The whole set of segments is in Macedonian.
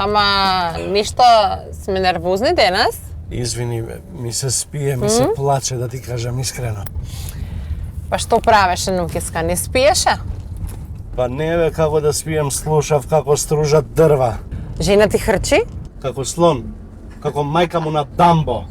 Ама ништо сме нервозни денес. Извини, ми се спие, ми се плаче, да ти кажам искрено. Па што правеше Нукиска, не спиеше? Па не бе, како да спием, слушав како стружат дрва. Жена ти хрчи? Како слон, како мајка му на Дамбо.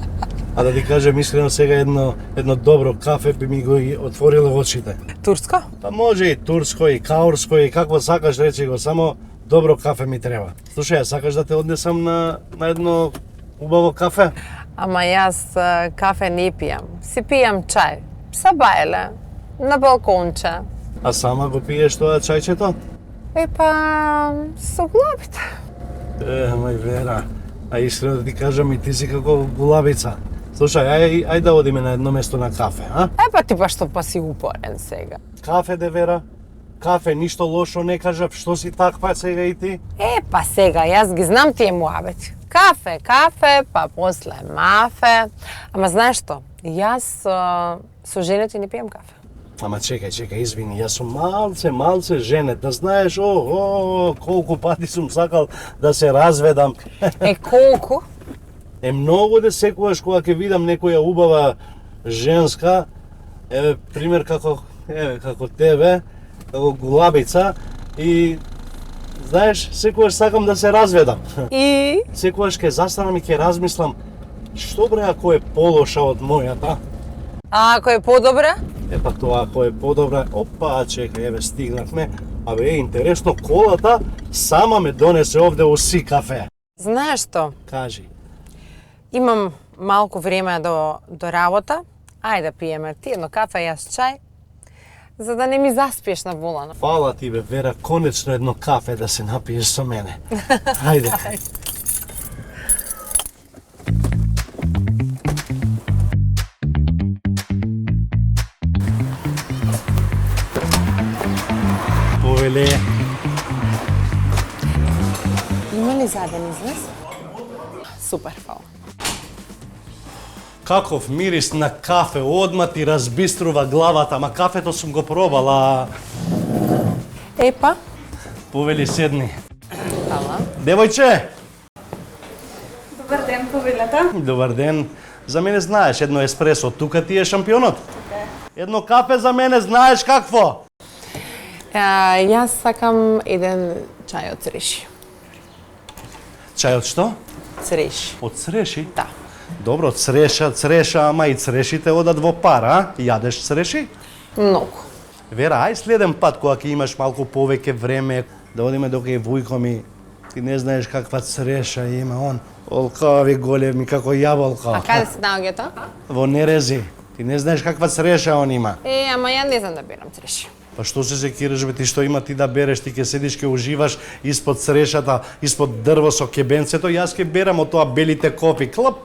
А да ти кажем искрено, сега едно добро кафе би ми го и отворило очите. Турско? Па може и турско, и каурско, и какво сакаш, речи го, само добро кафе ми треба. Слушај, сакаш да те однесам на едно убаво кафе? Ама јас кафе не пијам. Си пијам чај. Са бајле, на балконче. А сама го пиеш тоа чајчето? Па, со главите. Мај Вера, а искрено да ти кажам, и ти си како гулабица. Слушај, ај да одиме на едно место на кафе, а? Па ти што па си упорен сега. Кафе де Вера? Кафе, ништо лошо не кажав, што си таква сега и ти? Па сега, јас ги знам тие муабети. Кафе, па после мафе. Ама знаеш што? Јас со жените не пијам кафе. Ама чекај, извини, јас сум малце женет, да знаеш, колку пати сум сакал да се разведам. Колку? Многу да секогаш кога ќе видам некоја убава женска, пример како тебе, како гулабица, и знаеш, секогаш сакам да се разведам. И? Секогаш ќе застанам и ќе размислам, што бре ако е полоша од мојата? А ако е подобра? Па тоа ако е подобра, чекај, стигнавме. Интересно, колата сама ме донесе овде у Си кафе. Знаеш што? Кажи. Имам малку време до работа. Ајде да пиеме ти едно кафе, јас чај, за да не ми заспиеш на волана. Фала ти бе, Вера, конечно едно кафе да се напиеш со мене. Ајде. Повеле. Има ли заден излез? Супер, фала. Каков мирис на кафе, одма ти разбиструва главата, ама кафето сум го пробала. Епа. Повели, седни. Фала. Девојче! Добар ден, повелата. Добар ден. За мене знаеш едно еспресо, тука ти е шампионот. Едно кафе за мене знаеш какво? Јас сакам еден чај од цреши. Чај од што? Цреши. Од цреши? Да. Добро, цреша, ама и црешите одат во пара, а? Јадеш цреши? Многу. Вера, ај следен пат кога ќе имаш малку повеќе време, да одиме до кај Вујко ми. Ти не знаеш каква цреша има он. Олкави големи како јаболка. А каде се наоѓа тоа? Во Нерези. Ти не знаеш каква цреша он има. Ама ја не знам да берам цреши. Па што се секираш бе, ти што има ти да береш, ти ќе седиш, ќе уживаш испод црешата, испод дрво со кебенцето, јас ќе берам од тоа белите кофи. Клп.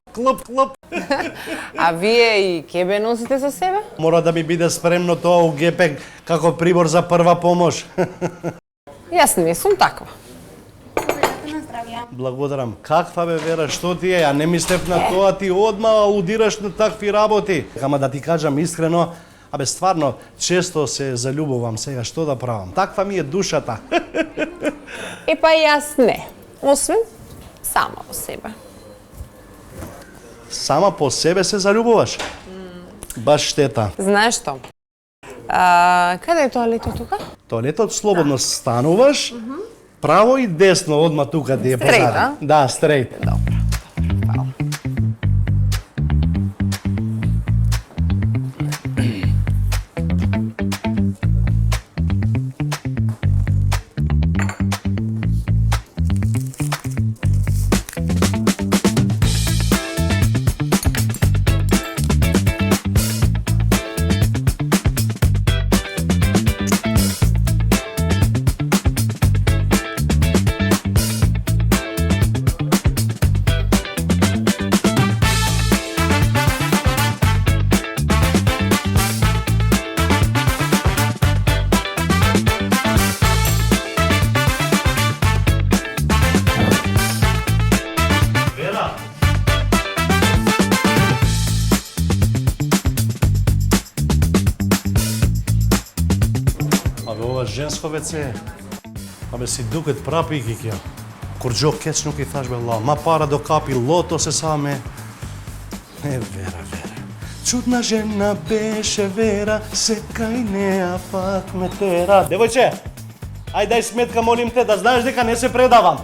А вие и кебе носите со себе? Мора да ми биде спремно тоа у гепек како прибор за прва помош. Јас не сум таква. Повелата на здравје. Благодарам. Каква бе Вера, што ти е? А не мислев на тоа, ти одма алудираш на такви работи. Ама да ти кажам искрено, стварно, често се заљубувам сега, што да правам? Таква ми е душата. Па јас не. Освен сама во себе. Сама по себе се заљубуваш? Баш штета. Знаеш што? Каде е тоалетот тука? Тоалетот слободно стануваш, право и десно, одма тука ти е позади. Стрейт, а? Да, стрейт. Добро. Фала. Женско веце, си дукет прапики ќе. Корџо кечнук и фашбела, ма пара до капи, лото се саме. Вера. Чудна жена беше Вера, секај неа пак ме тера. Девојче, ај дај сметка, молим те, да знаеш дека не се предавам.